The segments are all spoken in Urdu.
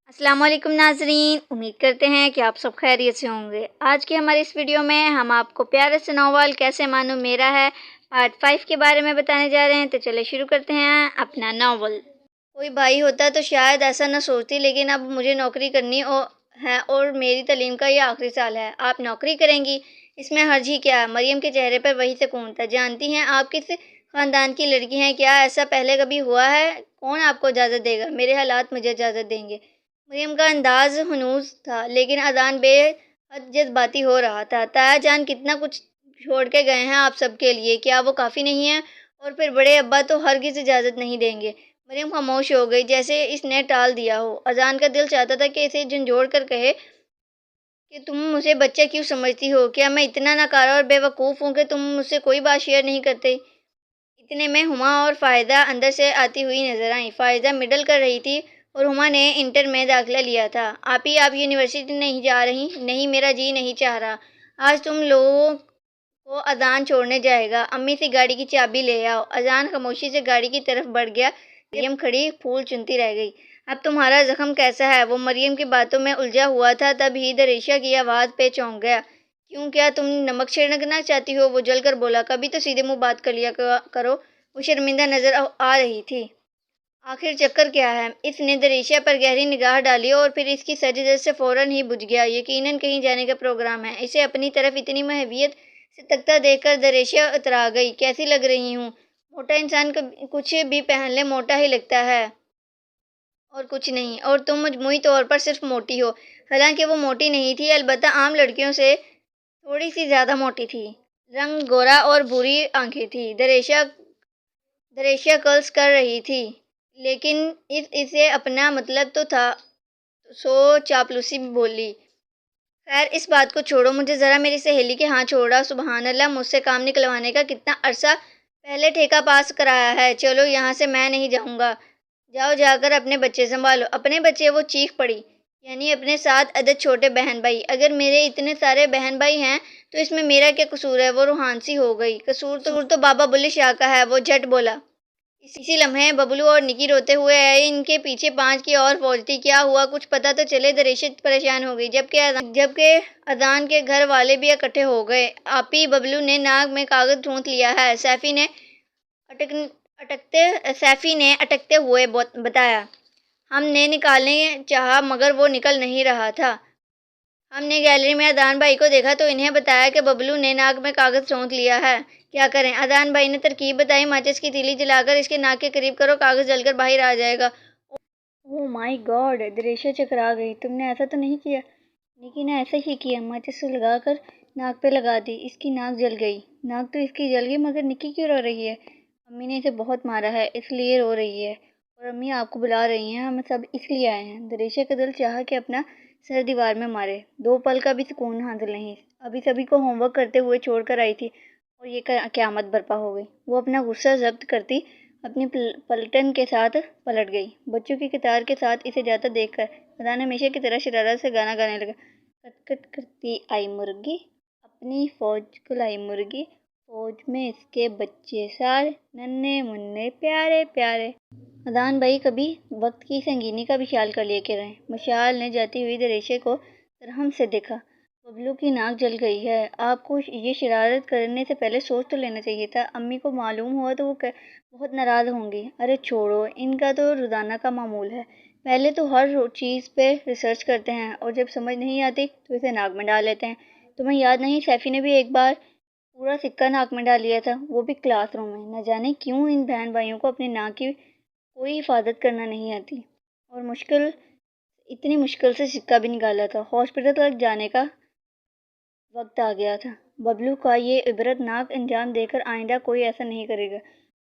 السلام علیکم ناظرین، امید کرتے ہیں کہ آپ سب خیریت سے ہوں گے۔ آج کی ہماری اس ویڈیو میں ہم آپ کو پیارے سے ناول کیسے مانوں میرا ہے پارٹ 5 کے بارے میں بتانے جا رہے ہیں۔ تو چلے شروع کرتے ہیں اپنا ناول۔ کوئی بھائی ہوتا تو شاید ایسا نہ سوچتی، لیکن اب مجھے نوکری کرنی ہے اور میری تعلیم کا یہ آخری سال ہے۔ آپ نوکری کریں گی؟ اس میں حرج ہی کیا؟ مریم کے چہرے پر وہی سکون تھا۔ جانتی ہیں آپ کس خاندان کی لڑکی ہیں؟ کیا ایسا پہلے کبھی ہوا ہے؟ کون آپ کو اجازت دے گا؟ میرے حالات مجھے اجازت دیں گے۔ مریم کا انداز ہنوز تھا، لیکن اذان بے حد جذباتی ہو رہا تھا۔ تایا جان کتنا کچھ چھوڑ کے گئے ہیں آپ سب کے لیے، کیا وہ کافی نہیں ہیں؟ اور پھر بڑے ابا تو ہرگز اجازت نہیں دیں گے۔ مریم خاموش ہو گئی، جیسے اس نے ٹال دیا ہو۔ اذان کا دل چاہتا تھا کہ اسے جھنجھوڑ کر کہے کہ تم مجھے بچہ کیوں سمجھتی ہو؟ کیا میں اتنا ناکارہ اور بے وقوف ہوں کہ تم مجھ سے کوئی بات شیئر نہیں کرتے؟ اتنے میں ہما اور فائدہ اندر سے آتی ہوئی نظر آئیں۔ فائدہ مڈل کر رہی تھی اور ہما نے انٹر میں داخلہ لیا تھا۔ آپ یونیورسٹی نہیں جا رہی؟ نہیں، میرا جی نہیں چاہ رہا۔ آج تم لوگوں کو اذان چھوڑنے جائے گا۔ امی سے گاڑی کی چابی لے آؤ۔ اذان خاموشی سے گاڑی کی طرف بڑھ گیا۔ مریم کھڑی پھول چنتی رہ گئی۔ اب تمہارا زخم کیسا ہے؟ وہ مریم کی باتوں میں الجھا ہوا تھا، تب ہی دریشا کی آواز پہ چونک گیا۔ کیوں، کیا تم نمک چھڑکنا چاہتی ہو؟ وہ جل کر بولا۔ کبھی تو سیدھے منہ بات کر لیا کرو۔ وہ شرمندہ نظر آ رہی تھی۔ آخر چکر کیا ہے؟ اس نے دریشا پر گہری نگاہ ڈالی اور پھر اس کی سجدے سے فوراً ہی بجھ گیا۔ یقیناً کہیں جانے کا پروگرام ہے۔ اسے اپنی طرف اتنی محبت سے تکتا دیکھ کر دریشا اترا گئی۔ کیسی لگ رہی ہوں؟ موٹا انسان کچھ بھی پہن لے موٹا ہی لگتا ہے اور کچھ نہیں، اور تم مجموعی طور پر صرف موٹی ہو۔ حالانکہ وہ موٹی نہیں تھی، البتہ عام لڑکیوں سے تھوڑی سی زیادہ موٹی تھی۔ رنگ گورا اور بھوری آنکھیں تھیں۔ دریشا کلس کر رہی تھی، لیکن اسے اپنا مطلب تو تھا، سو چاپلوسی بھی بولی۔ خیر اس بات کو چھوڑو، مجھے ذرا میری سہیلی کے ہاں چھوڑا۔ سبحان اللہ، مجھ سے کام نکلوانے کا کتنا عرصہ پہلے ٹھیکہ پاس کرایا ہے۔ چلو یہاں سے، میں نہیں جاؤں گا۔ جاؤ، جا کر اپنے بچے سنبھالو۔ اپنے بچے؟ وہ چیخ پڑی۔ یعنی اپنے 7 عدد چھوٹے بہن بھائی۔ اگر میرے اتنے سارے بہن بھائی ہیں تو اس میں میرا کیا قصور ہے؟ وہ روحان سی ہو گئی۔ قصور تو بابا بلے شاہ کا ہے، وہ جھٹ بولا۔ اسی لمحے ببلو اور نکی روتے ہوئے آئے۔ ان کے پیچھے 5 کی اور فوج تھی۔ کیا ہوا؟ کچھ پتہ تو چلے۔ دریشا پریشان ہو گئی۔ جبکہ اذان کے گھر والے بھی اکٹھے ہو گئے۔ آپی، ببلو نے ناک میں کاغذ ٹھونس لیا ہے، سیفی نے اٹکتے ہوئے بتایا۔ ہم نے نکالنے چاہا مگر وہ نکل نہیں رہا تھا۔ ہم نے گیلری میں اذان بھائی کو دیکھا تو انہیں بتایا کہ ببلو نے ناک میں کاغذ ٹھونس لیا ہے۔ کیا کریں؟ اذان بھائی نے ترکیب بتائی۔ ماچس کی تیلی جلا کر اس کے ناک کے قریب کرو، کاغذ جل کر باہر آ جائے گا۔ اوہ مائی گاڈ! دریشا چکرا گئی۔ تم نے ایسا تو نہیں کیا؟ نکی نے ایسا ہی کیا، ماچس لگا کر ناک پہ لگا دی۔ اس کی ناک جل گئی۔ ناک تو اس کی جل گئی، مگر نکی کیوں رو رہی ہے؟ امی نے اسے بہت مارا ہے، اس لیے رو رہی ہے۔ اور امی آپ کو بلا رہی ہیں۔ ہم سب اس لیے آئے ہیں۔ دریشا کا دل چاہا کہ اپنا سر دیوار میں مارے۔ 2 پل کا بھی سکون حاصل نہیں۔ ابھی سبھی کو ہوم ورک کرتے ہوئے چھوڑ کر آئی تھی اور یہ قیامت برپا ہو گئی۔ وہ اپنا غصہ ضبط کرتی اپنی پلٹن کے ساتھ پلٹ گئی۔ بچوں کی قطار کے ساتھ اسے جاتا دیکھ کر اذان ہمیشہ کی طرح شرارت سے گانا گانے لگا۔ کٹ کٹ کرتی آئی مرغی، اپنی فوج کو لائی مرغی، فوج میں اس کے بچے سارے، ننھے منھے پیارے پیارے۔ اذان بھائی کبھی وقت کی سنگینی کا بھی خیال کر لیا کریں۔ مشال نے جاتی ہوئی دریشا کو ترہم سے دیکھا۔ ببلو کی ناک جل گئی ہے۔ آپ کو یہ شرارت کرنے سے پہلے سوچ تو لینا چاہیے تھا۔ امی کو معلوم ہوا تو وہ بہت ناراض ہوں گی۔ ارے چھوڑو، ان کا تو روزانہ کا معمول ہے۔ پہلے تو ہر چیز پہ ریسرچ کرتے ہیں اور جب سمجھ نہیں آتی تو اسے ناک میں ڈال لیتے ہیں۔ تمہیں یاد نہیں، سیفی نے بھی ایک بار پورا سکہ ناک میں ڈال لیا تھا، وہ بھی کلاس روم میں۔ نہ جانے کیوں ان بہن بھائیوں کو اپنی ناک کی کوئی حفاظت کرنا نہیں آتی، اور اتنی مشکل سے سکہ بھی نکالا تھا۔ ہاسپٹل تک جانے کا وقت آ گیا تھا۔ ببلو کا یہ عبرت ناک انجام دیکھ کر آئندہ کوئی ایسا نہیں کرے گا۔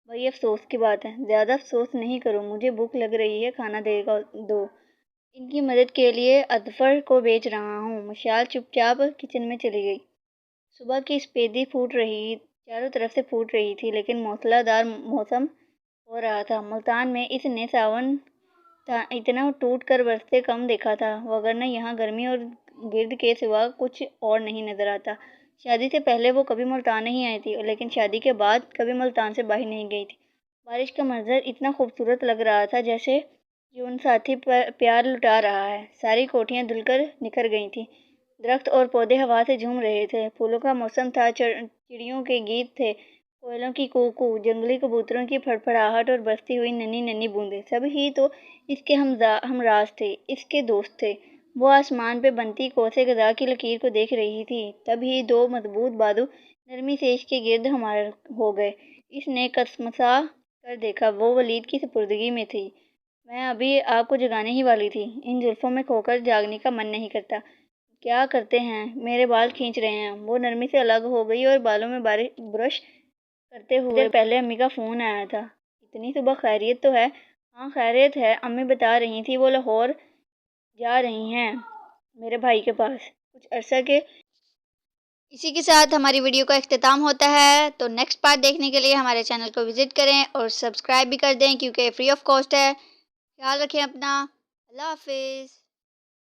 بڑی افسوس کی بات ہے۔ زیادہ افسوس نہیں کرو، مجھے بھوک لگ رہی ہے، کھانا دو۔ ان کی مدد کے لیے اظفر کو بھیج رہا ہوں۔ مشال چپ چاپ کچن میں چلی گئی۔ صبح کی سپیدی چاروں طرف سے پھوٹ رہی تھی، لیکن موسلا دھار موسم ہو رہا تھا۔ ملتان میں اس نے ساون اتنا ٹوٹ کر برستے کم دیکھا تھا، وگرنہ یہاں گرمی اور گرد کے سوا کچھ اور نہیں نظر آتا۔ شادی سے پہلے وہ کبھی ملتان نہیں آئی تھی، لیکن شادی کے بعد کبھی ملتان سے باہر نہیں گئی تھی۔ بارش کا منظر اتنا خوبصورت لگ رہا تھا جیسے جو ان ساتھی پر پیار لٹا رہا ہے۔ ساری کوٹھیاں دھل کر نکھر گئی تھیں، درخت اور پودے ہوا سے جھوم رہے تھے، پھولوں کا موسم تھا، چڑیوں کے گیت تھے، کوئلوں کی کوکو، جنگلی کبوتروں کی پھڑپھڑاہٹ اور برستی ہوئی ننھی ننھی بوندیں۔ سب ہی تو اس کے ہمراز تھے، اس کے دوست تھے۔ وہ آسمان پہ بنتی کوسے غذا کی لکیر کو دیکھ رہی تھی، تب ہی دو مضبوط بادو نرمی سے اس کے گرد ہمار ہو گئے۔ اس نے کسمسا کر دیکھا، وہ ولید کی سپردگی میں تھی۔ میں ابھی آپ کو جگانے ہی والی تھی، ان زلفوں میں کھو کر جاگنے کا من نہیں کرتا۔ کیا کرتے ہیں، میرے بال کھینچ رہے ہیں۔ وہ نرمی سے الگ ہو گئی اور بالوں میں برش کرتے ہوئے پہلے امی کا فون آیا تھا۔ اتنی صبح خیریت تو ہے؟ ہاں خیریت ہے، امی بتا رہی تھی وہ لاہور جا رہی ہیں میرے بھائی کے پاس کچھ عرصہ کے۔ اسی کے ساتھ ہماری ویڈیو کا اختتام ہوتا ہے، تو نیکسٹ پارٹ دیکھنے کے لیے ہمارے چینل کو وزٹ کریں اور سبسکرائب بھی کر دیں کیونکہ فری آف کاسٹ ہے۔ خیال رکھیں اپنا، اللہ حافظ۔